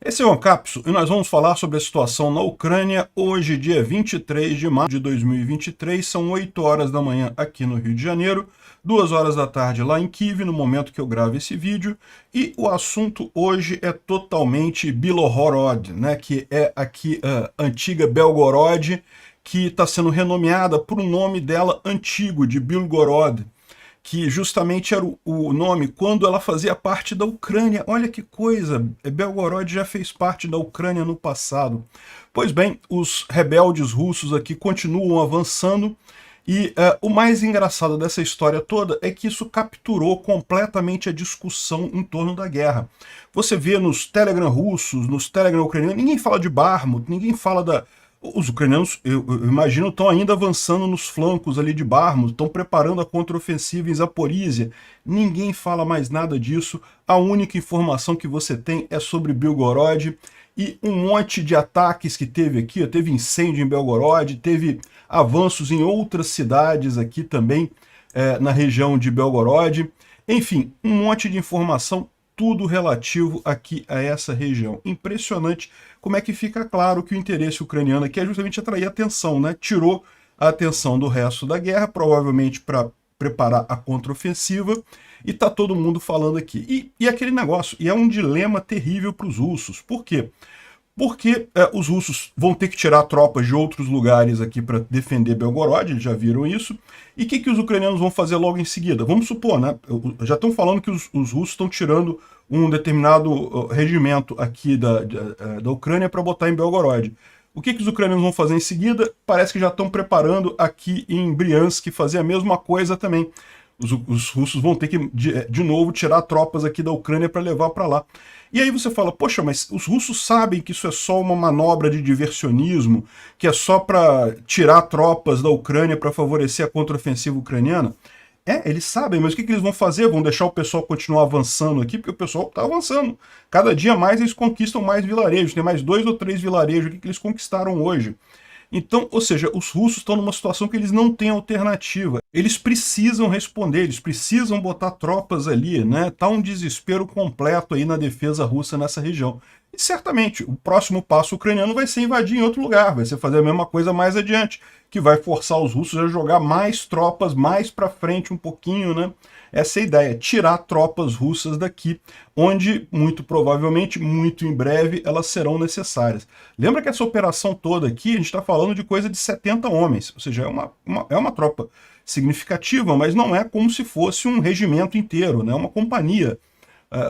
Esse é o Ancapso e nós vamos falar sobre a situação na Ucrânia hoje, dia 23 de março de 2023, são 8 horas da manhã aqui no Rio de Janeiro, 2 horas da tarde lá em Kiev, no momento que eu gravo esse vídeo, e o assunto hoje é totalmente Bilhorod, né, que é aqui a antiga Belgorod, que está sendo renomeada por um nome dela antigo, de Bilgorod, que justamente era o nome quando ela fazia parte da Ucrânia. Olha que coisa, Belgorod já fez parte da Ucrânia no passado. Pois bem, os rebeldes russos aqui continuam avançando, e o mais engraçado dessa história toda é que isso capturou completamente a discussão em torno da guerra. Você vê nos Telegram russos, nos Telegram ucranianos, ninguém fala de Bakhmut, ninguém fala da... Os ucranianos, eu imagino, estão ainda avançando nos flancos ali de Bakhmut, estão preparando a contraofensiva em Zaporizhia. Ninguém fala mais nada disso. A única informação que você tem é sobre Belgorod e um monte de ataques que teve aqui. Teve incêndio em Belgorod, teve avanços em outras cidades aqui também, na região de Belgorod. Enfim, um monte de informação, tudo relativo aqui a essa região. Impressionante como é que fica claro que o interesse ucraniano aqui é justamente atrair atenção, né? Tirou a atenção do resto da guerra, provavelmente para preparar a contraofensiva, e tá todo mundo falando aqui. E aquele negócio, e é um dilema terrível para os russos. Por quê? Porque os russos vão ter que tirar tropas de outros lugares aqui para defender Belgorod, eles já viram isso. E o que os ucranianos vão fazer logo em seguida? Vamos supor, né? Já estão falando que os russos estão tirando um determinado regimento aqui da Ucrânia para botar em Belgorod. O que os ucranianos vão fazer em seguida? Parece que já estão preparando aqui em Briansk fazer a mesma coisa também. Os russos vão ter que, de novo, tirar tropas aqui da Ucrânia para levar para lá. E aí você fala, poxa, mas os russos sabem que isso é só uma manobra de diversionismo, que é só para tirar tropas da Ucrânia para favorecer a contraofensiva ucraniana? Eles sabem, mas o que eles vão fazer? Vão deixar o pessoal continuar avançando aqui? Porque o pessoal está avançando. Cada dia mais eles conquistam mais vilarejos. Tem mais 2 ou 3 vilarejos aqui que eles conquistaram hoje. Então, ou seja, os russos estão numa situação que eles não têm alternativa. Eles precisam responder, eles precisam botar tropas ali, né? Tá um desespero completo aí na defesa russa nessa região. E certamente o próximo passo ucraniano vai ser invadir em outro lugar, vai ser fazer a mesma coisa mais adiante, que vai forçar os russos a jogar mais tropas mais para frente um pouquinho, né? Essa é a ideia, tirar tropas russas daqui, onde, muito provavelmente, muito em breve, elas serão necessárias. Lembra que essa operação toda aqui, a gente está falando de coisa de 70 homens, ou seja, é uma tropa significativa, mas não é como se fosse um regimento inteiro, né? É uma companhia,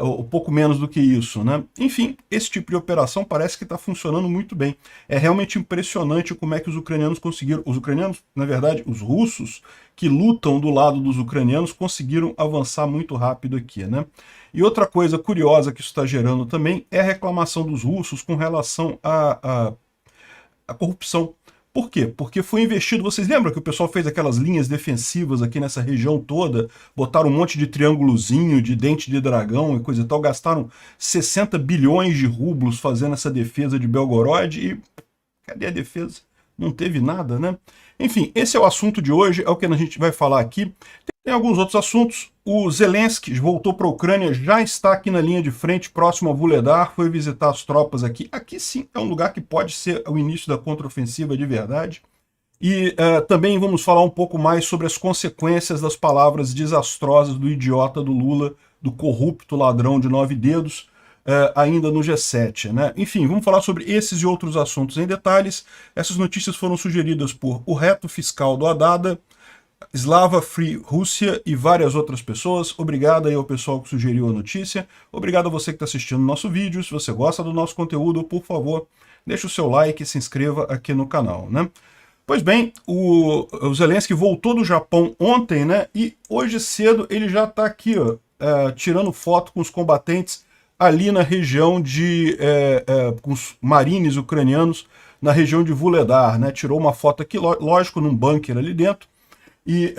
ou pouco menos do que isso, né? Enfim, esse tipo de operação parece que está funcionando muito bem. É realmente impressionante como é que os ucranianos conseguiram, os ucranianos, na verdade, os russos, que lutam do lado dos ucranianos, conseguiram avançar muito rápido aqui, né? E outra coisa curiosa que isso está gerando também é a reclamação dos russos com relação à corrupção. Por quê? Porque foi investido, vocês lembram que o pessoal fez aquelas linhas defensivas aqui nessa região toda, botaram um monte de triângulozinho, de dente de dragão e coisa e tal, gastaram 60 bilhões de rublos fazendo essa defesa de Belgorod e cadê a defesa? Não teve nada, né? Enfim, esse é o assunto de hoje, é o que a gente vai falar aqui. Tem alguns outros assuntos. O Zelensky voltou para a Ucrânia, já está aqui na linha de frente, próximo a Vuhledar, foi visitar as tropas aqui. Aqui sim é um lugar que pode ser o início da contraofensiva de verdade. E também vamos falar um pouco mais sobre as consequências das palavras desastrosas do idiota do Lula, do corrupto ladrão de 9 dedos, ainda no G7, né? Enfim, vamos falar sobre esses e outros assuntos em detalhes. Essas notícias foram sugeridas por O Reto Fiscal do Haddada, Slava Free Rússia e várias outras pessoas. Obrigado aí ao pessoal que sugeriu a notícia. Obrigado a você que está assistindo o nosso vídeo. Se você gosta do nosso conteúdo, por favor, deixe o seu like e se inscreva aqui no canal, né? Pois bem, o Zelensky voltou do Japão ontem, né? E hoje cedo ele já está aqui, ó, tirando foto com os combatentes ali na região com os marines ucranianos, na região de Vuhledar, né? Tirou uma foto aqui, lógico, num bunker ali dentro. E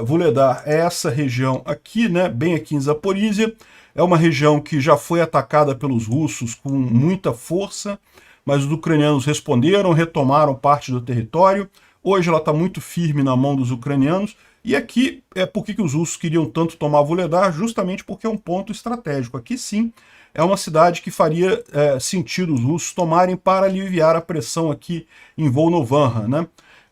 Vuhledar é essa região aqui, né, bem aqui em Zaporizhia. É uma região que já foi atacada pelos russos com muita força, mas os ucranianos responderam, retomaram parte do território. Hoje ela está muito firme na mão dos ucranianos. E aqui, por que os russos queriam tanto tomar Vuhledar? Justamente porque é um ponto estratégico. Aqui sim é uma cidade que faria sentido os russos tomarem para aliviar a pressão aqui em Volnovakha, né?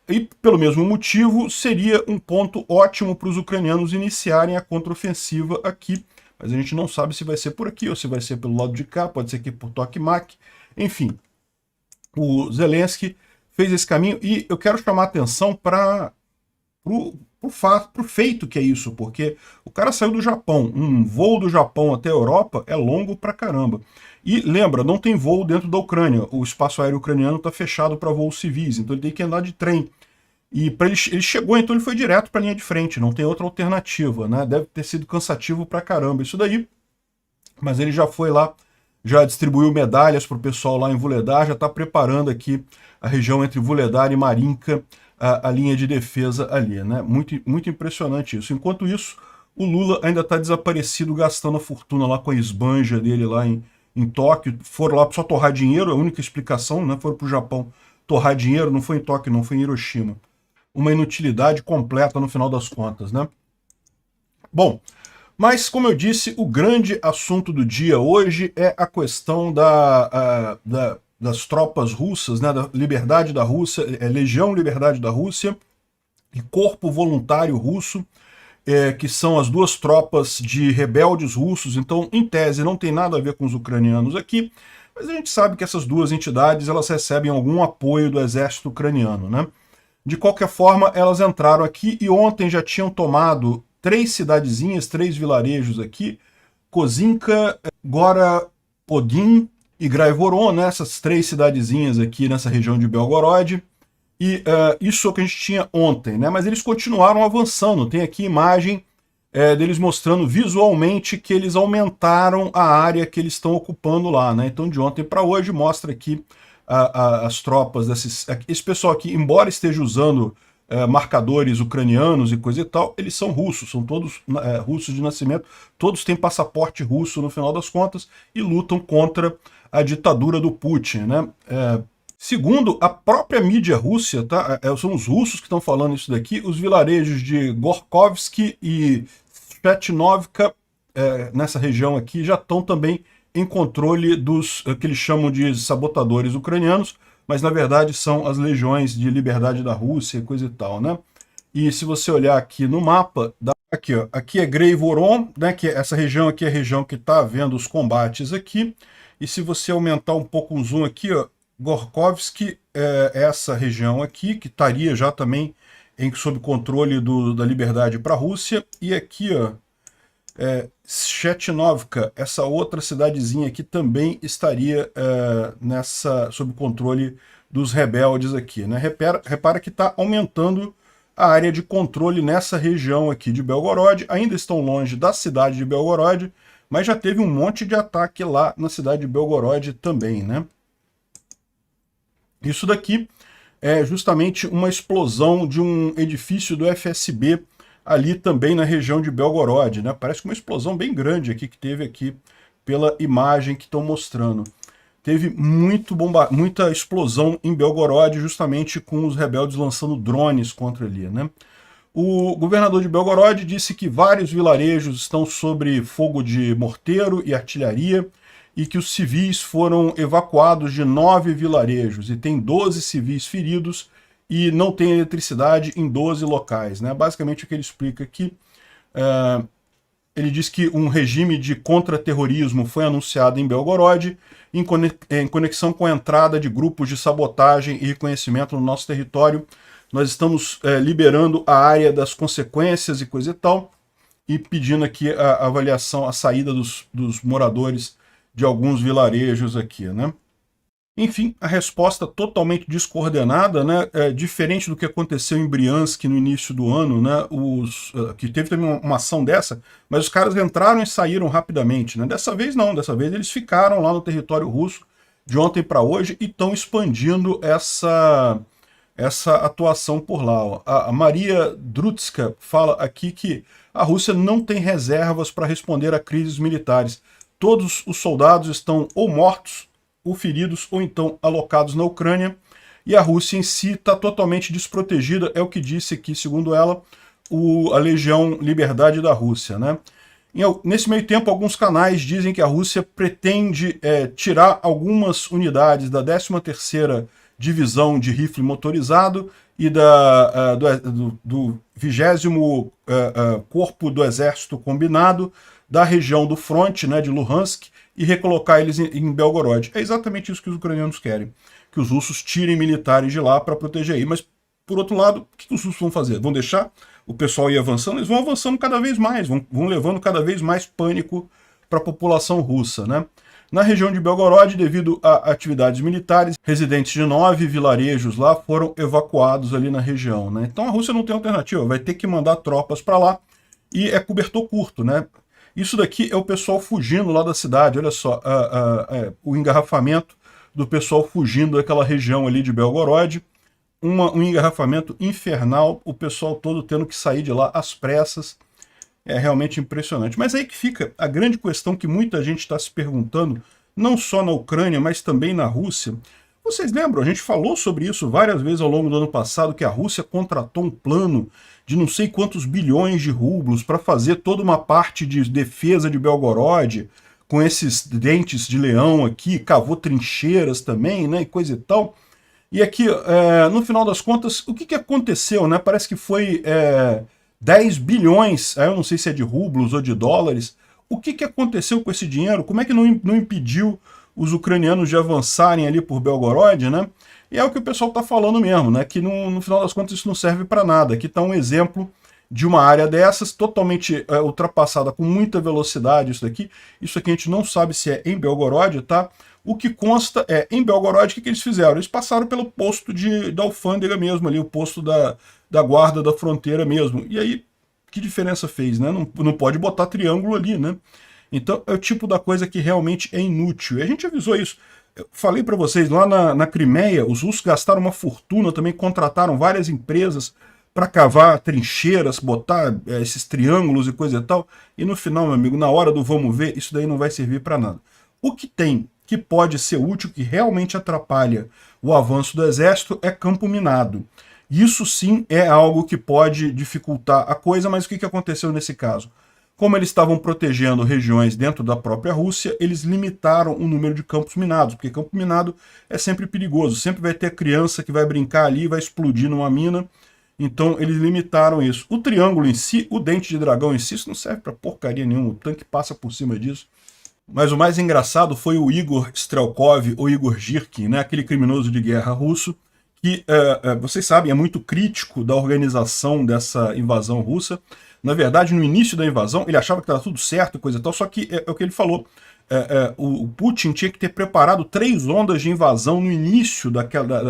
E, pelo mesmo motivo, seria um ponto ótimo para os ucranianos iniciarem a contraofensiva aqui. Mas a gente não sabe se vai ser por aqui ou se vai ser pelo lado de cá, pode ser aqui por Tokmak. Enfim, o Zelensky fez esse caminho e eu quero chamar a atenção para o feito que é isso, porque o cara saiu do Japão. Um voo do Japão até a Europa é longo pra caramba. E lembra, não tem voo dentro da Ucrânia. O espaço aéreo ucraniano está fechado para voos civis, então ele tem que andar de trem. E ele chegou, então ele foi direto para a linha de frente, não tem outra alternativa, né? Deve ter sido cansativo pra caramba isso daí, mas ele já foi lá, já distribuiu medalhas para o pessoal lá em Vuhledar, já está preparando aqui a região entre Vuhledar e Marinka, a linha de defesa ali, né? Muito, muito impressionante isso. Enquanto isso, o Lula ainda está desaparecido, gastando a fortuna lá com a esbanja dele lá em Tóquio. Foram lá só torrar dinheiro, a única explicação, né? Foram para o Japão torrar dinheiro, não foi em Tóquio, não, foi em Hiroshima. Uma inutilidade completa no final das contas, né? Bom, mas como eu disse, o grande assunto do dia hoje é a questão das tropas russas, né, da Liberdade da Rússia, Legião Liberdade da Rússia e Corpo Voluntário Russo, que são as duas tropas de rebeldes russos. Então, em tese, não tem nada a ver com os ucranianos aqui, mas a gente sabe que essas duas entidades elas recebem algum apoio do exército ucraniano, né? De qualquer forma, elas entraram aqui e ontem já tinham tomado 3 cidadezinhas, 3 vilarejos aqui, Kozinka, Goropodin e Graivoron, né, essas 3 cidadezinhas aqui nessa região de Belgorod. E isso é o que a gente tinha ontem, né? Mas eles continuaram avançando. Tem aqui imagem deles mostrando visualmente que eles aumentaram a área que eles estão ocupando lá, né? Então de ontem para hoje mostra aqui as tropas esse pessoal aqui, embora esteja usando marcadores ucranianos e coisa e tal, eles são russos, são todos russos de nascimento, todos têm passaporte russo no final das contas e lutam contra a ditadura do Putin, né? Segundo a própria mídia russa, tá? São os russos que estão falando isso daqui, os vilarejos de Gorkovsky e Svetnovka, nessa região aqui, já estão também em controle dos que eles chamam de sabotadores ucranianos, mas na verdade são as legiões de liberdade da Rússia e coisa e tal, né? E se você olhar aqui no mapa, aqui, ó, aqui é Graivoron, né, que essa região aqui é a região que está havendo os combates aqui, e se você aumentar um pouco o zoom aqui, ó, Gorkovsky é essa região aqui, que estaria já também sob controle da liberdade para a Rússia, e aqui, ó, Svetnovka, essa outra cidadezinha aqui também estaria sob controle dos rebeldes aqui, né? Repara que está aumentando a área de controle nessa região aqui de Belgorod. Ainda estão longe da cidade de Belgorod, mas já teve um monte de ataque lá na cidade de Belgorod também, né? Isso daqui é justamente uma explosão de um edifício do FSB ali também na região de Belgorod, né? Parece uma explosão bem grande aqui que teve aqui pela imagem que estão mostrando. Teve muita explosão em Belgorod, justamente com os rebeldes lançando drones contra ali, né? O governador de Belgorod disse que vários vilarejos estão sob fogo de morteiro e artilharia e que os civis foram evacuados de 9 vilarejos e tem 12 civis feridos e não tem eletricidade em 12 locais, né? Basicamente o que ele explica aqui, ele diz que um regime de contra-terrorismo foi anunciado em Belgorod em conexão com a entrada de grupos de sabotagem e reconhecimento no nosso território. Nós estamos liberando a área das consequências e coisa e tal, e pedindo aqui a avaliação, a saída dos moradores de alguns vilarejos aqui, né? Enfim, a resposta totalmente descoordenada, né? Diferente do que aconteceu em Briansk no início do ano, né? Que teve também uma ação dessa, mas os caras entraram e saíram rapidamente, né? Dessa vez não, dessa vez eles ficaram lá no território russo de ontem para hoje e estão expandindo essa atuação por lá. Ó. A Maria Drutska fala aqui que a Rússia não tem reservas para responder a crises militares. Todos os soldados estão ou mortos, ou feridos, ou então alocados na Ucrânia, e a Rússia em si está totalmente desprotegida, é o que disse aqui, segundo ela, a Legião Liberdade da Rússia, né? Nesse meio tempo, alguns canais dizem que a Rússia pretende tirar algumas unidades da 13ª Divisão de Rifle Motorizado e do 20º Corpo do Exército Combinado da região do fronte, né, de Luhansk, e recolocar eles em Belgorod. É exatamente isso que os ucranianos querem, que os russos tirem militares de lá para proteger aí. Mas, por outro lado, o que os russos vão fazer? Vão deixar o pessoal ir avançando? Eles vão avançando cada vez mais, vão levando cada vez mais pânico para a população russa, né? Na região de Belgorod, devido a atividades militares, residentes de 9 vilarejos lá foram evacuados ali na região, né? Então a Rússia não tem alternativa, vai ter que mandar tropas para lá e é cobertor curto, né? Isso daqui é o pessoal fugindo lá da cidade, olha só, o engarrafamento do pessoal fugindo daquela região ali de Belgorod, um engarrafamento infernal, o pessoal todo tendo que sair de lá às pressas. É realmente impressionante. Mas aí que fica a grande questão que muita gente está se perguntando, não só na Ucrânia, mas também na Rússia. Vocês lembram, a gente falou sobre isso várias vezes ao longo do ano passado, que a Rússia contratou um plano de não sei quantos bilhões de rublos para fazer toda uma parte de defesa de Belgorod, com esses dentes de leão aqui, cavou trincheiras também, né, e coisa e tal. E aqui, no final das contas, o que aconteceu, né? Parece que foi 10 bilhões, eu não sei se é de rublos ou de dólares. O que aconteceu com esse dinheiro? Como é que não impediu os ucranianos de avançarem ali por Belgorod, né? E é o que o pessoal está falando mesmo, né? Que no final das contas isso não serve para nada. Aqui está um exemplo de uma área dessas, totalmente ultrapassada com muita velocidade, Isso aqui a gente não sabe se é em Belgorod, tá? O que consta é, em Belgorod, o que eles fizeram? Eles passaram pelo posto da alfândega mesmo ali, o posto da guarda da fronteira mesmo. E aí, que diferença fez, né? Não pode botar triângulo ali, né? Então, é o tipo da coisa que realmente é inútil. E a gente avisou isso. Eu falei para vocês, lá na Crimeia, os russos gastaram uma fortuna, também contrataram várias empresas para cavar trincheiras, botar esses triângulos e coisa e tal. E no final, meu amigo, na hora do vamos ver, isso daí não vai servir para nada. O que tem que pode ser útil, que realmente atrapalha o avanço do exército, é campo minado. Isso sim é algo que pode dificultar a coisa, mas o que aconteceu nesse caso? Como eles estavam protegendo regiões dentro da própria Rússia, eles limitaram o número de campos minados, porque campo minado é sempre perigoso, sempre vai ter criança que vai brincar ali e vai explodir numa mina, então eles limitaram isso. O triângulo em si, o dente de dragão em si, isso não serve para porcaria nenhuma, o tanque passa por cima disso. Mas o mais engraçado foi o Igor Strelkov, ou Igor Girkin, né, aquele criminoso de guerra russo, que, vocês sabem, é muito crítico da organização dessa invasão russa. Na verdade, no início da invasão, ele achava que estava tudo certo, coisa e tal, só que é o que ele falou. O Putin tinha que ter preparado 3 ondas de invasão no início da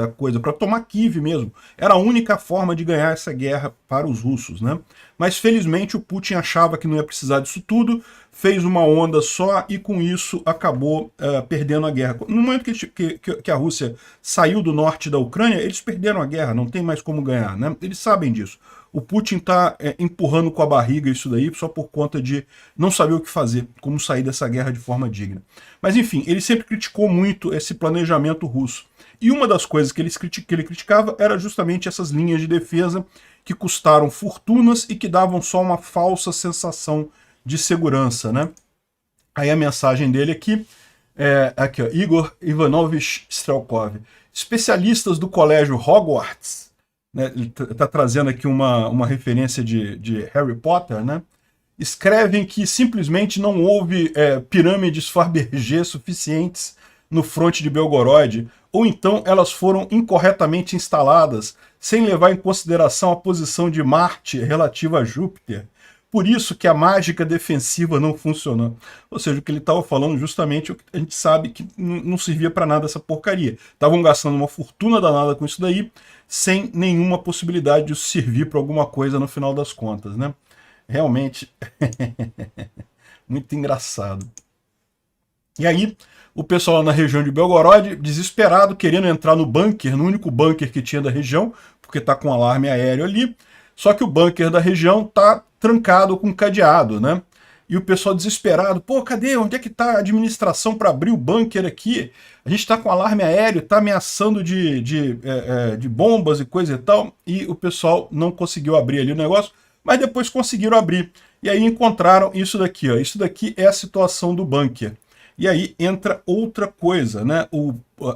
coisa, para tomar Kiev mesmo. Era a única forma de ganhar essa guerra para os russos, né? Mas felizmente o Putin achava que não ia precisar disso tudo, fez uma onda só e com isso acabou perdendo a guerra. No momento que a Rússia saiu do norte da Ucrânia, eles perderam a guerra, não tem mais como ganhar, né? Eles sabem disso. O Putin está empurrando com a barriga isso daí só por conta de não saber o que fazer, como sair dessa guerra de forma digna. Mas enfim, ele sempre criticou muito esse planejamento russo. E uma das coisas que ele criticava era justamente essas linhas de defesa que custaram fortunas e que davam só uma falsa sensação de segurança, né? Aí a mensagem dele aqui ó, Igor Ivanovich Strelkov. Especialistas do colégio Hogwarts, né, ele está trazendo aqui uma referência de Harry Potter, né? Escrevem que simplesmente não houve pirâmides Fabergé suficientes no fronte de Belgorod, ou então elas foram incorretamente instaladas, sem levar em consideração a posição de Marte relativa a Júpiter. Por isso que a mágica defensiva não funcionou. Ou seja, o que ele estava falando justamente, a gente sabe que não servia para nada essa porcaria. Estavam gastando uma fortuna danada com isso daí, sem nenhuma possibilidade de servir para alguma coisa no final das contas, né? Realmente, muito engraçado. E aí, o pessoal na região de Belgorod, desesperado, querendo entrar no bunker, no único bunker que tinha da região, porque está com alarme aéreo ali, só que o bunker da região está trancado com cadeado, né? E o pessoal desesperado, pô, cadê? Onde é que está a administração para abrir o bunker aqui? A gente está com alarme aéreo, está ameaçando de bombas e coisa e tal, e o pessoal não conseguiu abrir ali o negócio. mas depois conseguiram abrir. E aí encontraram isso daqui, ó. Isso daqui é a situação do bunker. E aí entra outra coisa, né?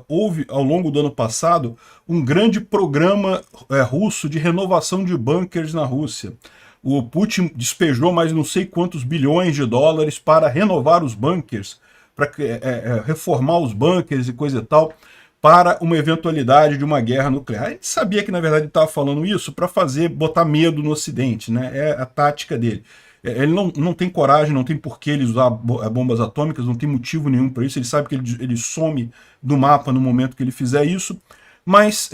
Houve, ao longo do ano passado, um grande programa russo de renovação de bunkers na Rússia. O Putin despejou mais não sei quantos bilhões de dólares para renovar os bunkers, para reformar os bunkers e coisa e tal, para uma eventualidade de uma guerra nuclear. Ele sabia que, na verdade, ele estava falando isso para botar medo no Ocidente, né? É a tática dele. Ele não tem coragem, não tem porquê ele usar bombas atômicas, não tem motivo nenhum para isso. Ele sabe que ele some do mapa no momento que ele fizer isso. Mas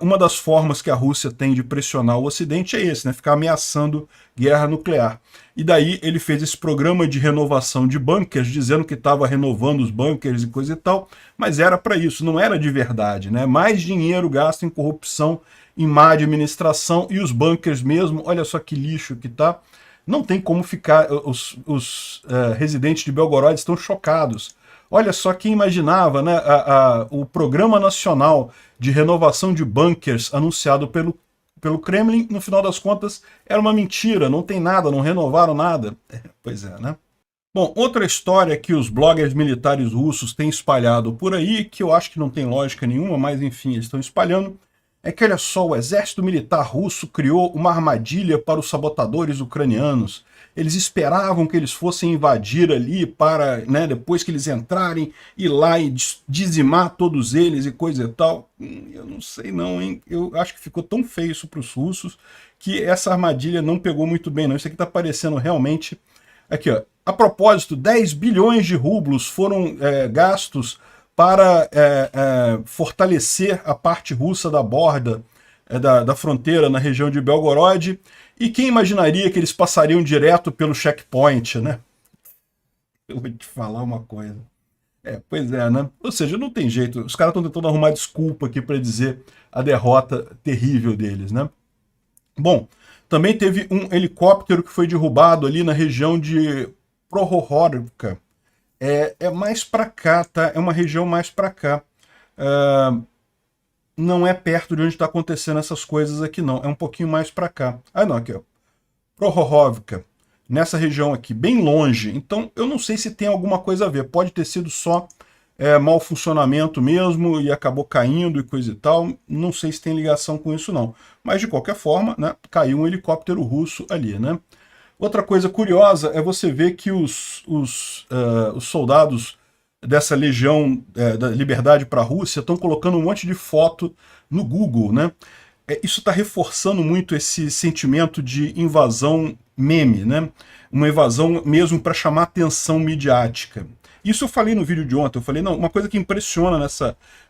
uma das formas que a Rússia tem de pressionar o Ocidente é esse, né? Ficar ameaçando guerra nuclear. E daí ele fez esse programa de renovação de bunkers, dizendo que estava renovando os bunkers e coisa e tal, mas era para isso, não era de verdade, né? Mais dinheiro gasto em corrupção, em má administração, e os bunkers mesmo, olha só que lixo que tá. Não tem como ficar, os residentes de Belgorod estão chocados. Olha só quem imaginava, né, o Programa Nacional de Renovação de Bunkers anunciado pelo Kremlin, no final das contas, era uma mentira, não tem nada, não renovaram nada. Pois é, né? Bom, outra história que os bloggers militares russos têm espalhado por aí, que eu acho que não tem lógica nenhuma, mas enfim, eles estão espalhando, é que, olha só, o exército militar russo criou uma armadilha para os sabotadores ucranianos. Eles esperavam que eles fossem invadir ali para, né, depois que eles entrarem, ir lá e dizimar todos eles e coisa e tal. Eu não sei não, hein? Eu acho que ficou tão feio isso para os russos que essa armadilha não pegou muito bem, não. Isso aqui está parecendo realmente... Aqui, ó. A propósito, 10 bilhões de rublos foram gastos para fortalecer a parte russa da borda da fronteira na região de Belgorod. E quem imaginaria que eles passariam direto pelo checkpoint, né? Eu vou te falar uma coisa. Pois é, né? Ou seja, não tem jeito. Os caras estão tentando arrumar desculpa aqui para dizer a derrota terrível deles, né? Bom, também teve um helicóptero que foi derrubado ali na região de Prohorovka. É mais para cá, tá? É uma região mais para cá. Não é perto de onde está acontecendo essas coisas aqui, não. É um pouquinho mais para cá. Ah, não, aqui, ó. Prohorovka. Nessa região aqui, bem longe. Então, eu não sei se tem alguma coisa a ver. Pode ter sido só mau funcionamento mesmo e acabou caindo e coisa e tal. Não sei se tem ligação com isso, não. Mas, de qualquer forma, né, caiu um helicóptero russo ali, né? Outra coisa curiosa é você ver que os soldados dessa Legião da Liberdade para a Rússia estão colocando um monte de foto no Google, né? Isso está reforçando muito esse sentimento de invasão meme, né? Uma invasão mesmo para chamar atenção midiática. Isso eu falei no vídeo de ontem, eu falei, não, uma coisa que impressiona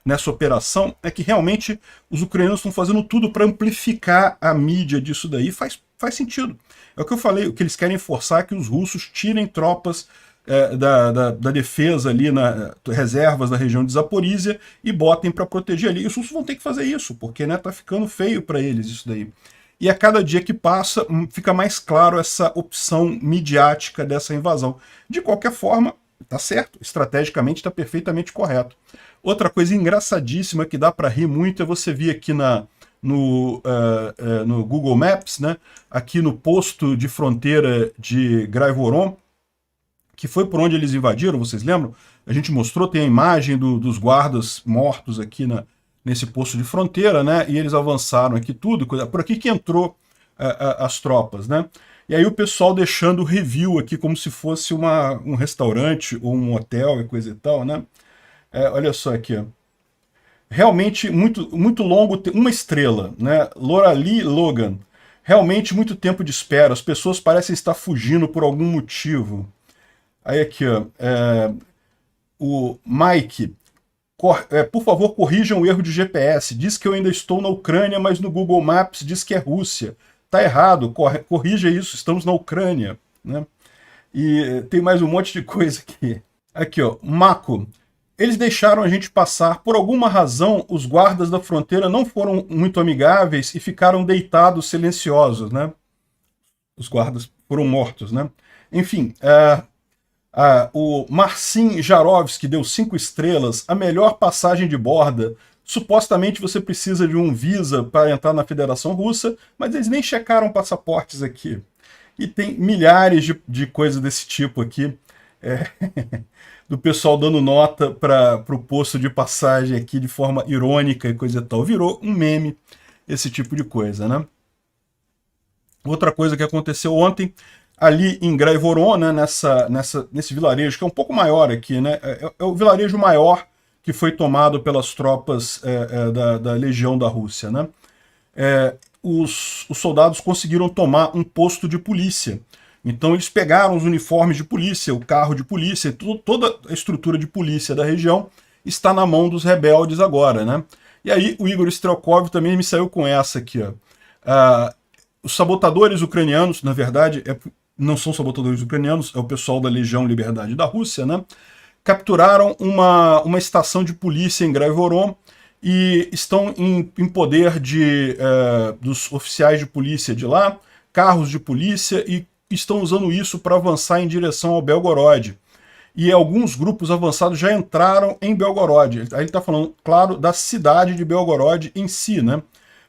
nessa operação é que realmente os ucranianos estão fazendo tudo para amplificar a mídia disso daí, faz sentido. É o que eu falei, o que eles querem forçar é que os russos tirem tropas da defesa ali, reservas da região de Zaporísia, e botem para proteger ali. E os russos vão ter que fazer isso, porque tá ficando feio para eles isso daí. E a cada dia que passa, fica mais claro essa opção midiática dessa invasão. De qualquer forma, tá certo, estrategicamente está perfeitamente correto. Outra coisa engraçadíssima que dá para rir muito é você vir aqui no Google Maps, né, aqui no posto de fronteira de Graivoron, que foi por onde eles invadiram, vocês lembram? A gente mostrou, tem a imagem dos guardas mortos aqui nesse posto de fronteira, né? E eles avançaram aqui tudo, por aqui que entrou as tropas, né? E aí o pessoal deixando review aqui como se fosse um restaurante ou um hotel e coisa e tal, né? Olha só aqui, ó. Realmente muito, muito longo, 1 estrela, né? Lorali Logan. Realmente muito tempo de espera, as pessoas parecem estar fugindo por algum motivo. Aí aqui, ó, o Mike, por favor, corrijam o erro de GPS. Diz que eu ainda estou na Ucrânia, mas no Google Maps diz que é Rússia. Tá errado, corrija isso, estamos na Ucrânia, né? E tem mais um monte de coisa aqui. Aqui, ó, Mako. Eles deixaram a gente passar. Por alguma razão, os guardas da fronteira não foram muito amigáveis e ficaram deitados silenciosos, né? Os guardas foram mortos, né? Enfim, o Marcin Jarovski deu 5 estrelas, a melhor passagem de borda, Supostamente você precisa de um Visa para entrar na Federação Russa, mas eles nem checaram passaportes aqui. E tem milhares de coisas desse tipo aqui, do pessoal dando nota para o posto de passagem aqui de forma irônica e coisa e tal. Virou um meme esse tipo de coisa, né? Outra coisa que aconteceu ontem, ali em Graivoron, né, nesse vilarejo, que é um pouco maior aqui, né? É o vilarejo maior que foi tomado pelas tropas da Legião da Rússia, né? Os soldados conseguiram tomar um posto de polícia. Então eles pegaram os uniformes de polícia, o carro de polícia, toda a estrutura de polícia da região está na mão dos rebeldes agora, né? E aí o Igor Strelkov também me saiu com essa aqui, ó. Os sabotadores ucranianos, na verdade, não são sabotadores ucranianos, é o pessoal da Legião Liberdade da Rússia, né? Capturaram uma estação de polícia em Graivoron e estão em poder dos oficiais de polícia de lá, carros de polícia, e estão usando isso para avançar em direção ao Belgorod. E alguns grupos avançados já entraram em Belgorod. Aí ele está falando, claro, da cidade de Belgorod em si, né?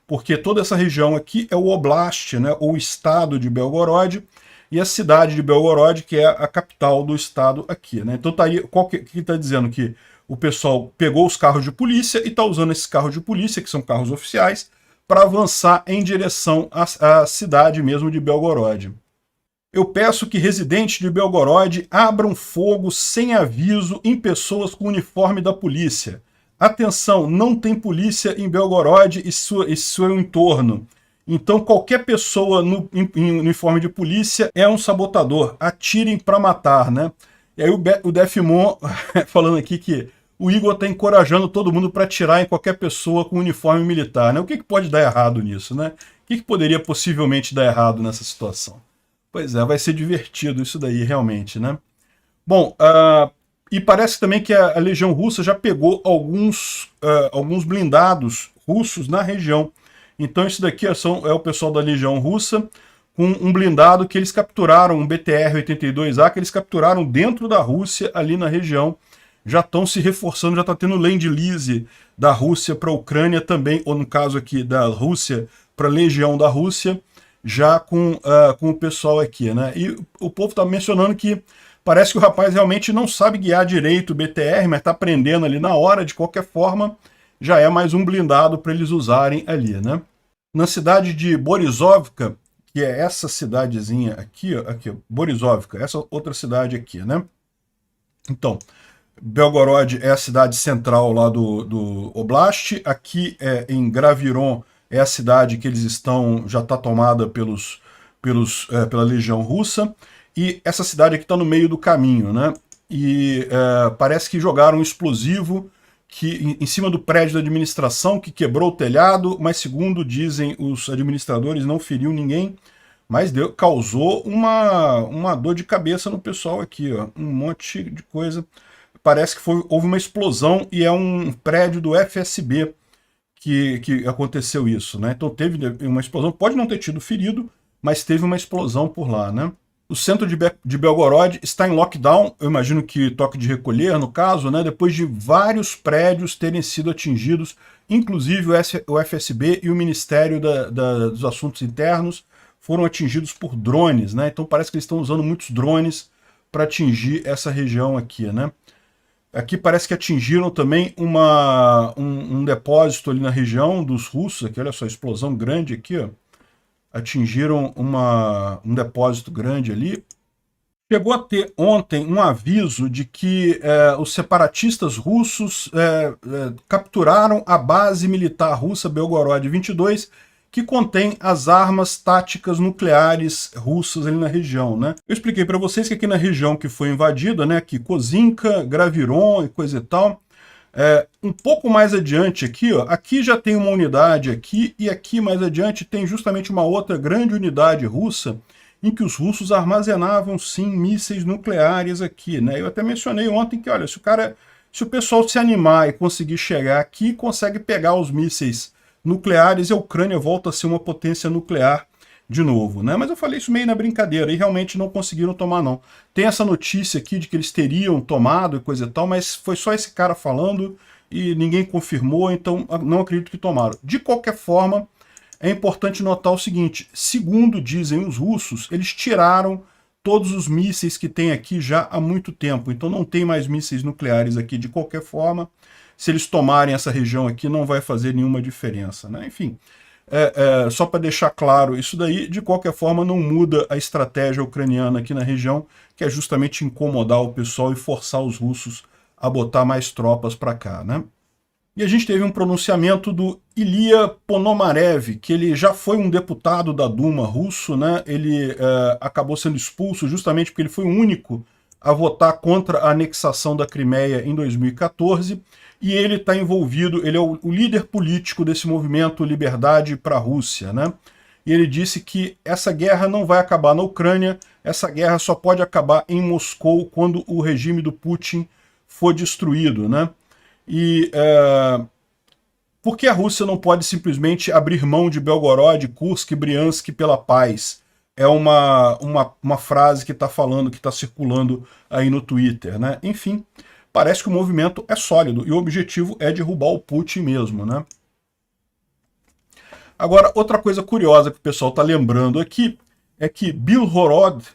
Porque toda essa região aqui é o Oblast, né, ou estado de Belgorod, e a cidade de Belgorod, que é a capital do estado aqui, né? Então tá aí, que está dizendo que o pessoal pegou os carros de polícia e está usando esses carros de polícia, que são carros oficiais, para avançar em direção à cidade mesmo de Belgorod. Eu peço que residentes de Belgorod abram fogo sem aviso em pessoas com uniforme da polícia. Atenção, não tem polícia em Belgorod e seu entorno. Então qualquer pessoa em uniforme de polícia é um sabotador. Atirem para matar, né? E aí o Defmon falando aqui que o Igor está encorajando todo mundo para atirar em qualquer pessoa com uniforme militar, né? O que pode dar errado nisso, né? O que poderia possivelmente dar errado nessa situação? Pois é, vai ser divertido isso daí, realmente, né? Bom, e parece também que a Legião Russa já pegou alguns blindados russos na região. Então isso daqui é o pessoal da Legião Russa com um blindado que eles capturaram, um BTR-82A, que eles capturaram dentro da Rússia, ali na região. Já estão se reforçando, já está tendo Land-Lease da Rússia para a Ucrânia também, ou no caso aqui da Rússia para a Legião da Rússia, já com o pessoal aqui, né? E o povo está mencionando que parece que o rapaz realmente não sabe guiar direito o BTR, mas está aprendendo ali na hora, de qualquer forma, já é mais um blindado para eles usarem ali, né? Na cidade de Borisovka, que é essa cidadezinha aqui, Borisovka, essa outra cidade aqui, né? Então, Belgorod é a cidade central lá do Oblast, aqui em Graviron é a cidade que eles estão, já está tomada pela Legião Russa, e essa cidade aqui está no meio do caminho, né? E parece que jogaram um explosivo em cima do prédio da administração, que quebrou o telhado, mas segundo dizem os administradores, não feriu ninguém, mas causou uma dor de cabeça no pessoal aqui, ó, um monte de coisa. Parece que houve uma explosão e é um prédio do FSB que aconteceu isso, né? Então teve uma explosão, pode não ter tido ferido, mas teve uma explosão por lá, né? O centro de Belgorod está em lockdown, eu imagino que toque de recolher, no caso, né? Depois de vários prédios terem sido atingidos, inclusive o FSB e o Ministério dos Assuntos Internos foram atingidos por drones, né? Então parece que eles estão usando muitos drones para atingir essa região aqui, né? Aqui parece que atingiram também um depósito ali na região dos russos, aqui, olha só, explosão grande aqui, ó. Atingiram um depósito grande ali. Chegou a ter ontem um aviso de que os separatistas russos capturaram a base militar russa Belgorod 22, que contém as armas táticas nucleares russas ali na região, né? Eu expliquei para vocês que aqui na região que foi invadida, né, aqui Kozinka, Graviron e coisa e tal, um pouco mais adiante aqui, ó, aqui já tem uma unidade aqui, e aqui mais adiante tem justamente uma outra grande unidade russa, em que os russos armazenavam, sim, mísseis nucleares aqui, né? Eu até mencionei ontem que, olha, se o pessoal se animar e conseguir chegar aqui, consegue pegar os mísseis nucleares e a Ucrânia volta a ser uma potência nuclear de novo, né? Mas eu falei isso meio na brincadeira e realmente não conseguiram tomar, não. Tem essa notícia aqui de que eles teriam tomado e coisa e tal, mas foi só esse cara falando e ninguém confirmou, então não acredito que tomaram. De qualquer forma, é importante notar o seguinte, segundo dizem os russos, eles tiraram todos os mísseis que tem aqui já há muito tempo, então não tem mais mísseis nucleares aqui de qualquer forma. Se eles tomarem essa região aqui, não vai fazer nenhuma diferença, né? Enfim, só para deixar claro isso daí, de qualquer forma não muda a estratégia ucraniana aqui na região, que é justamente incomodar o pessoal e forçar os russos a botar mais tropas para cá, né? E a gente teve um pronunciamento do Ilya Ponomarev, que ele já foi um deputado da Duma russo, né? Ele acabou sendo expulso justamente porque ele foi o único a votar contra a anexação da Crimeia em 2014, e ele está envolvido, ele é o líder político desse movimento Liberdade para a Rússia, né? E ele disse que essa guerra não vai acabar na Ucrânia, essa guerra só pode acabar em Moscou quando o regime do Putin for destruído, né? E por que a Rússia não pode simplesmente abrir mão de Belgorod, Kursk e Briansk pela paz? É uma frase que está falando, que está circulando aí no Twitter, né? Enfim, parece que o movimento é sólido e o objetivo é derrubar o Putin mesmo, né? Agora, outra coisa curiosa que o pessoal está lembrando aqui é que Bilhorod,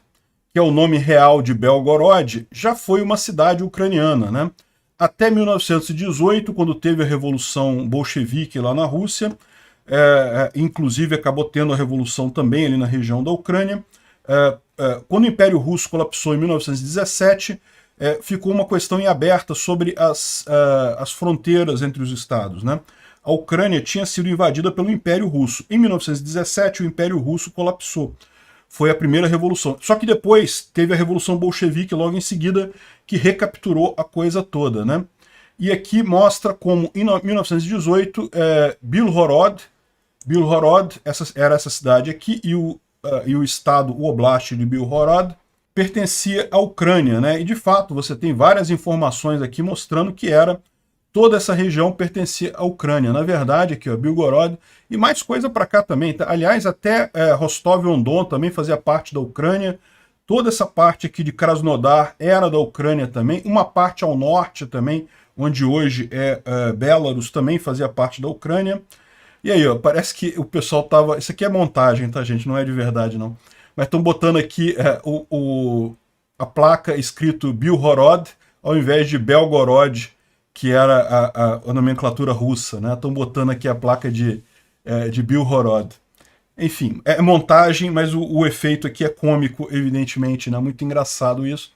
que é o nome real de Belgorod, já foi uma cidade ucraniana, né? Até 1918, quando teve a Revolução Bolchevique lá na Rússia, inclusive acabou tendo a revolução também ali na região da Ucrânia. Quando o Império Russo colapsou em 1917, ficou uma questão em aberta sobre as fronteiras entre os estados, né? A Ucrânia tinha sido invadida pelo Império Russo. Em 1917, o Império Russo colapsou. Foi a primeira revolução. Só que depois teve a Revolução Bolchevique logo em seguida, que recapturou a coisa toda, né? E aqui mostra como, em 1918, Bilhorod, era essa cidade aqui, e o estado, o Oblast de Bilhorod, pertencia à Ucrânia, né? E de fato, você tem várias informações aqui mostrando que toda essa região pertencia à Ucrânia. Na verdade, aqui, ó, Bilhorod, e mais coisa para cá também. Tá? Aliás, até Rostov-on-Don também fazia parte da Ucrânia. Toda essa parte aqui de Krasnodar era da Ucrânia também. Uma parte ao norte também, onde hoje Belarus, também fazia parte da Ucrânia. E aí, ó, parece que o pessoal tava... Isso aqui é montagem, tá, gente? Não é de verdade, não. Mas estão botando aqui a placa escrito Bilhorod, ao invés de Belgorod, que era a nomenclatura russa, né? Estão botando aqui a placa de Bilhorod. Enfim, é montagem, mas o efeito aqui é cômico, evidentemente, né? Muito engraçado isso.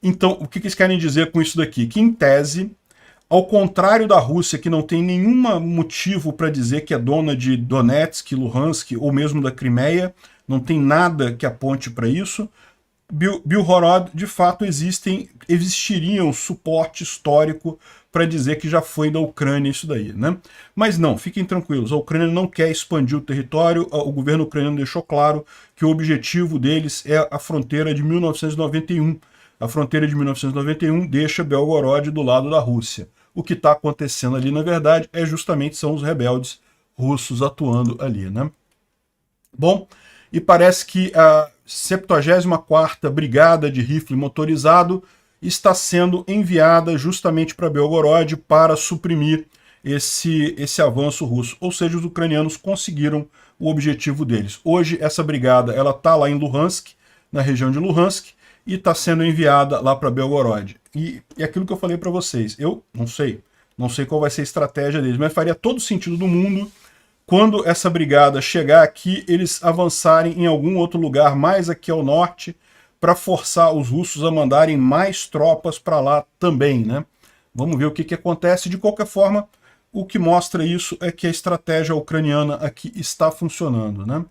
Então, o que eles querem dizer com isso daqui? Que, em tese, ao contrário da Rússia, que não tem nenhum motivo para dizer que é dona de Donetsk, Luhansk, ou mesmo da Crimeia, não tem nada que aponte para isso, Bilhorod, de fato, existiria um suporte histórico para dizer que já foi da Ucrânia isso daí, né? Mas não, fiquem tranquilos, a Ucrânia não quer expandir o território, o governo ucraniano deixou claro que o objetivo deles é a fronteira de 1991. A fronteira de 1991 deixa Belgorod do lado da Rússia. O que está acontecendo ali, na verdade, justamente são os rebeldes russos atuando ali, né? Bom, e parece que a 74ª Brigada de Rifle Motorizado está sendo enviada justamente para Belgorod para suprimir esse avanço russo. Ou seja, os ucranianos conseguiram o objetivo deles. Hoje, essa brigada está lá em Luhansk, na região de Luhansk, e está sendo enviada lá para Belgorod. E aquilo que eu falei para vocês, eu não sei qual vai ser a estratégia deles, mas faria todo sentido do mundo quando essa brigada chegar aqui, eles avançarem em algum outro lugar mais aqui ao norte para forçar os russos a mandarem mais tropas para lá também, né? Vamos ver o que acontece. De qualquer forma, o que mostra isso é que a estratégia ucraniana aqui está funcionando, né?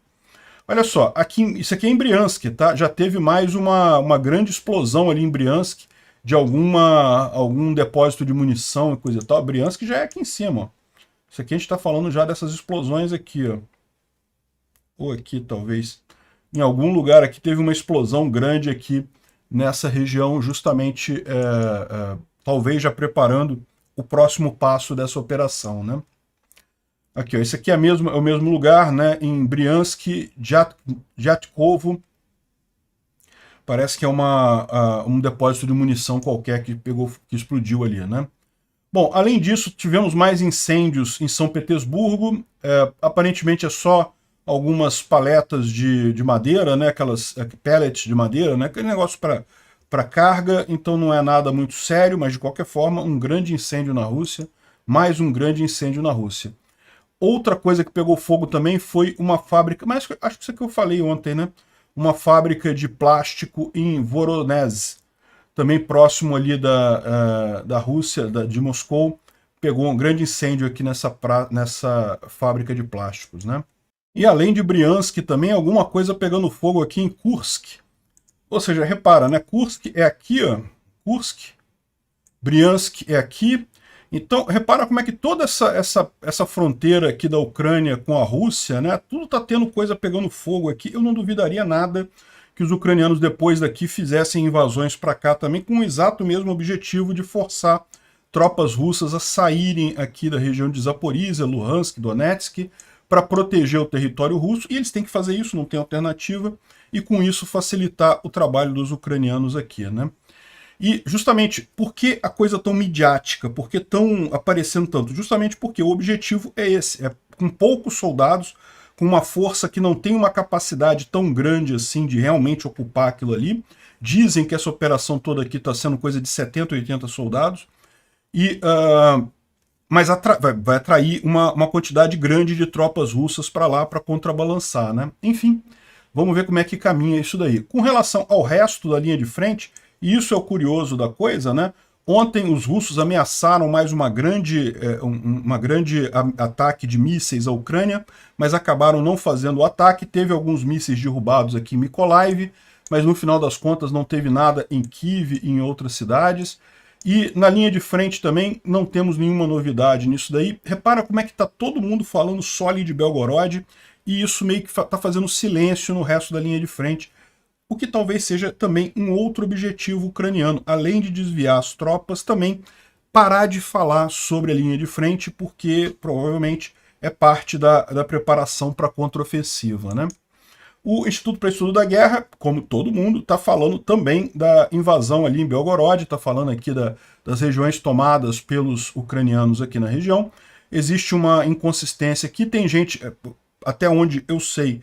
Olha só, isso aqui é em Briansk, tá? Já teve mais uma grande explosão ali em Briansk de algum depósito de munição e coisa e tal. Briansk já é aqui em cima, ó. Isso aqui a gente está falando já dessas explosões aqui, ó. Ou aqui, talvez. Em algum lugar aqui teve uma explosão grande aqui nessa região, justamente, talvez já preparando o próximo passo dessa operação, né? Aqui, ó, esse aqui é o mesmo lugar, né? Em Briansk, Jatkovo. Parece que é um depósito de munição qualquer que explodiu ali, né? Bom, além disso, tivemos mais incêndios em São Petersburgo. Aparentemente é só algumas paletas de madeira, né? Aquelas pellets de madeira, né? Aquele negócio para carga, então não é nada muito sério, mas de qualquer forma, um grande incêndio na Rússia, mais um grande incêndio na Rússia. Outra coisa que pegou fogo também foi uma fábrica, mas acho que isso aqui eu falei ontem, né? Uma fábrica de plástico em Voronezh, também próximo ali da Rússia, de Moscou, pegou um grande incêndio aqui nessa fábrica de plásticos, né? E além de Briansk, também alguma coisa pegando fogo aqui em Kursk. Ou seja, repara, né? Kursk é aqui, ó. Kursk. Briansk é aqui. Então, repara como é que toda essa fronteira aqui da Ucrânia com a Rússia, né? Tudo tá tendo coisa pegando fogo aqui. Eu não duvidaria nada que os ucranianos depois daqui fizessem invasões para cá também com o exato mesmo objetivo de forçar tropas russas a saírem aqui da região de Zaporizhia, Luhansk, Donetsk, para proteger o território russo, e eles têm que fazer isso, não tem alternativa, e com isso facilitar o trabalho dos ucranianos aqui, né? E justamente, por que a coisa tão midiática? Por que estão aparecendo tanto? Justamente porque o objetivo é esse, é com poucos soldados, com uma força que não tem uma capacidade tão grande assim de realmente ocupar aquilo ali. Dizem que essa operação toda aqui está sendo coisa de 70, 80 soldados, mas vai atrair uma quantidade grande de tropas russas para lá para contrabalançar, né? Enfim, vamos ver como é que caminha isso daí. Com relação ao resto da linha de frente, e isso é o curioso da coisa, né? Ontem os russos ameaçaram mais uma grande ataque de mísseis à Ucrânia, mas acabaram não fazendo o ataque. Teve alguns mísseis derrubados aqui em Mykolaiv, mas no final das contas não teve nada em Kiev e em outras cidades. E na linha de frente também não temos nenhuma novidade nisso daí. Repara como é que está todo mundo falando só ali de Belgorod, e isso meio que está fazendo silêncio no resto da linha de frente, o que talvez seja também um outro objetivo ucraniano, além de desviar as tropas, também parar de falar sobre a linha de frente, porque provavelmente é parte da preparação para a contraofensiva, né? O Instituto para Estudo da Guerra, como todo mundo, está falando também da invasão ali em Belgorod, está falando aqui das regiões tomadas pelos ucranianos aqui na região. Existe uma inconsistência aqui, tem gente, até onde eu sei,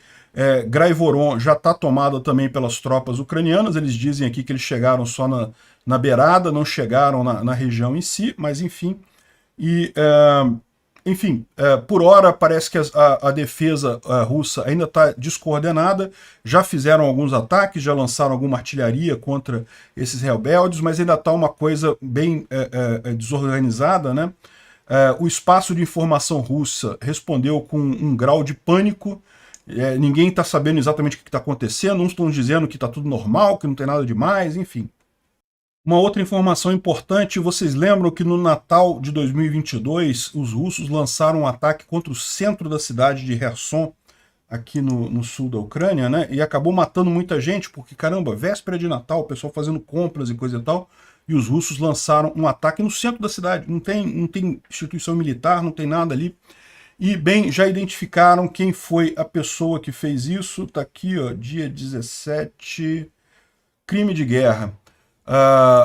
Graivoron já está tomada também pelas tropas ucranianas. Eles dizem aqui que eles chegaram só na beirada, não chegaram na região em si, mas enfim. Por hora parece que a defesa russa ainda está descoordenada. Já fizeram alguns ataques, já lançaram alguma artilharia contra esses rebeldes, mas ainda está uma coisa bem desorganizada, né? O espaço de informação russa respondeu com um grau de pânico. Ninguém está sabendo exatamente o que está acontecendo, uns estão dizendo que está tudo normal, que não tem nada demais, enfim. Uma outra informação importante, vocês lembram que no Natal de 2022, os russos lançaram um ataque contra o centro da cidade de Kherson, aqui no sul da Ucrânia, né? E acabou matando muita gente, porque, caramba, véspera de Natal, o pessoal fazendo compras e coisa e tal, e os russos lançaram um ataque no centro da cidade. Não tem instituição militar, não tem nada ali. E, bem, já identificaram quem foi a pessoa que fez isso. Está aqui, ó, dia 17, crime de guerra.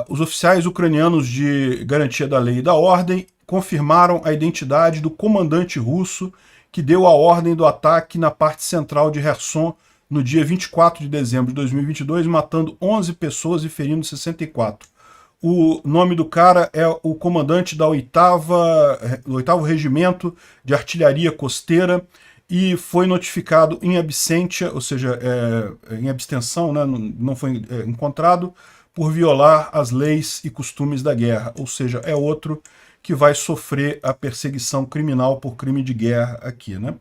Os oficiais ucranianos de garantia da lei e da ordem confirmaram a identidade do comandante russo que deu a ordem do ataque na parte central de Kherson no dia 24 de dezembro de 2022, matando 11 pessoas e ferindo 64. O nome do cara é o comandante do 8º Regimento de Artilharia Costeira e foi notificado em absentia, ou seja, em abstenção, né, não foi encontrado, por violar as leis e costumes da guerra. Ou seja, é outro que vai sofrer a perseguição criminal por crime de guerra aqui, né?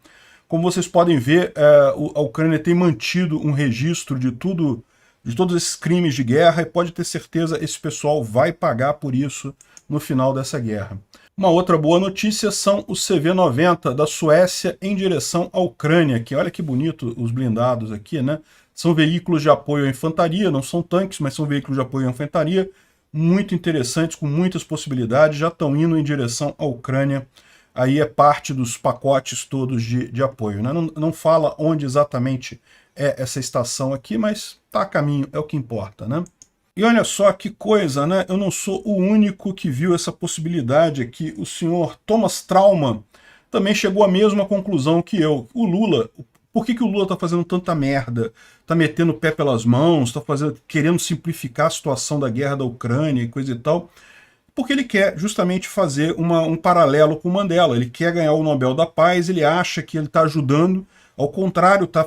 Como vocês podem ver, a Ucrânia tem mantido um registro de todos esses crimes de guerra, e pode ter certeza, esse pessoal vai pagar por isso no final dessa guerra. Uma outra boa notícia são os CV-90 da Suécia em direção à Ucrânia, que olha que bonito os blindados aqui, né? São veículos de apoio à infantaria, não são tanques, mas são veículos de apoio à infantaria, muito interessantes, com muitas possibilidades, já estão indo em direção à Ucrânia. Aí é parte dos pacotes todos de apoio, né? Não fala onde exatamente é essa estação aqui, mas está a caminho, é o que importa, né? E olha só que coisa, né? Eu não sou o único que viu essa possibilidade aqui. O senhor Thomas Trauman também chegou à mesma conclusão que eu. O Lula, por que o Lula está fazendo tanta merda? Está metendo o pé pelas mãos, está querendo simplificar a situação da guerra da Ucrânia e coisa e tal? Porque ele quer justamente fazer um paralelo com o Mandela. Ele quer ganhar o Nobel da Paz, ele acha que ele está ajudando, ao contrário, está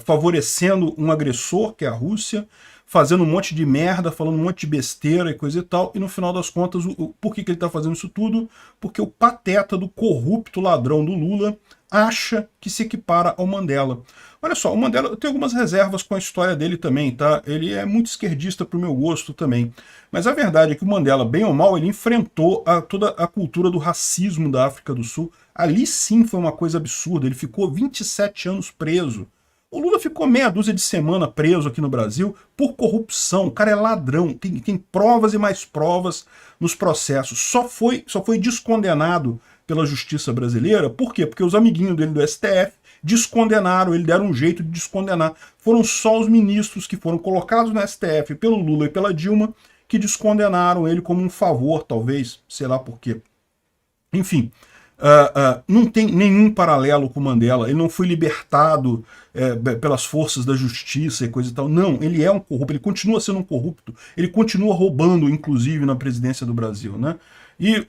favorecendo um agressor, que é a Rússia, fazendo um monte de merda, falando um monte de besteira e coisa e tal, e no final das contas, por que ele está fazendo isso tudo? Porque o pateta do corrupto ladrão do Lula acha que se equipara ao Mandela. Olha só, o Mandela, eu tenho algumas reservas com a história dele também, tá? Ele é muito esquerdista pro meu gosto também. Mas a verdade é que o Mandela, bem ou mal, ele enfrentou toda a cultura do racismo da África do Sul. Ali sim foi uma coisa absurda, ele ficou 27 anos preso. O Lula ficou meia dúzia de semana preso aqui no Brasil por corrupção. O cara é ladrão, tem provas e mais provas nos processos. Só foi descondenado pela justiça brasileira. Por quê? Porque os amiguinhos dele do STF descondenaram, ele deram um jeito de descondenar. Foram só os ministros que foram colocados no STF pelo Lula e pela Dilma que descondenaram ele como um favor, talvez, sei lá por quê. Enfim, não tem nenhum paralelo com o Mandela, ele não foi libertado pelas forças da justiça e coisa e tal. Não, ele é um corrupto, ele continua sendo um corrupto, ele continua roubando, inclusive, na presidência do Brasil, né? E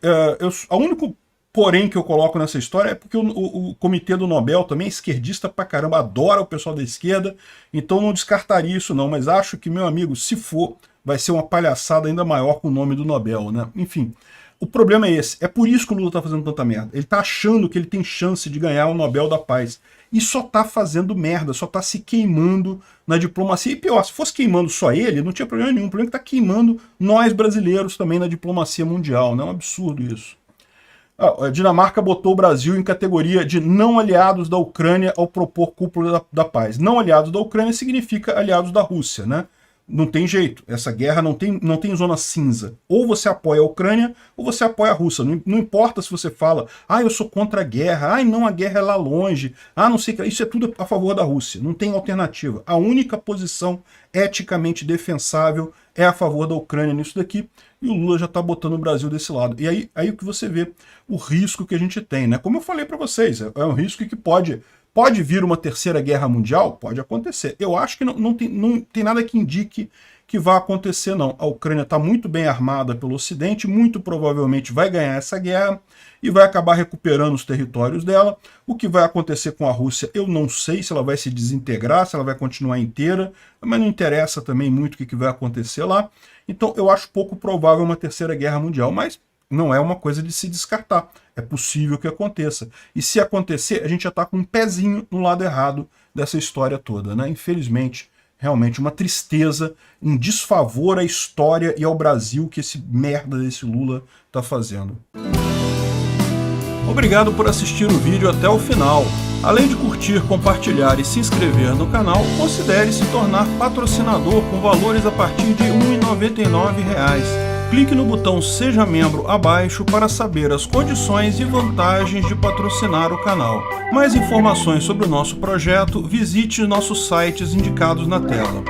a único porém que eu coloco nessa história é porque o comitê do Nobel também é esquerdista pra caramba, adora o pessoal da esquerda, então não descartaria isso não, mas acho que, meu amigo, se for, vai ser uma palhaçada ainda maior com o nome do Nobel, né? Enfim, o problema é esse, é por isso que o Lula tá fazendo tanta merda, ele tá achando que ele tem chance de ganhar o Nobel da Paz, e só tá fazendo merda, só tá se queimando na diplomacia, e pior, se fosse queimando só ele, não tinha problema nenhum, o problema é que tá queimando nós brasileiros também na diplomacia mundial, né? É um absurdo isso. A Dinamarca botou o Brasil em categoria de não aliados da Ucrânia ao propor cúpula da paz. Não aliados da Ucrânia significa aliados da Rússia, né? Não tem jeito, essa guerra não tem zona cinza. Ou você apoia a Ucrânia, ou você apoia a Rússia. Não importa se você fala, eu sou contra a guerra, não, a guerra é lá longe, não sei o que, isso é tudo a favor da Rússia, não tem alternativa. A única posição eticamente defensável é a favor da Ucrânia nisso daqui, e o Lula já está botando o Brasil desse lado. E aí o que você vê, o risco que a gente tem, né? Como eu falei para vocês, é um risco que pode vir uma terceira guerra mundial? Pode acontecer. Eu acho que não tem nada que indique que vai acontecer, não. A Ucrânia está muito bem armada pelo Ocidente, muito provavelmente vai ganhar essa guerra e vai acabar recuperando os territórios dela. O que vai acontecer com a Rússia, eu não sei se ela vai se desintegrar, se ela vai continuar inteira, mas não interessa também muito o que vai acontecer lá. Então eu acho pouco provável uma terceira guerra mundial, mas não é uma coisa de se descartar. É possível que aconteça. E se acontecer, a gente já está com um pezinho no lado errado dessa história toda, né? Infelizmente, realmente uma tristeza, um desfavor à história e ao Brasil que esse merda desse Lula está fazendo. Obrigado por assistir o vídeo até o final. Além de curtir, compartilhar e se inscrever no canal, considere se tornar patrocinador com valores a partir de R$ 1,99. Clique no botão Seja Membro abaixo para saber as condições e vantagens de patrocinar o canal. Mais informações sobre o nosso projeto, visite nossos sites indicados na tela.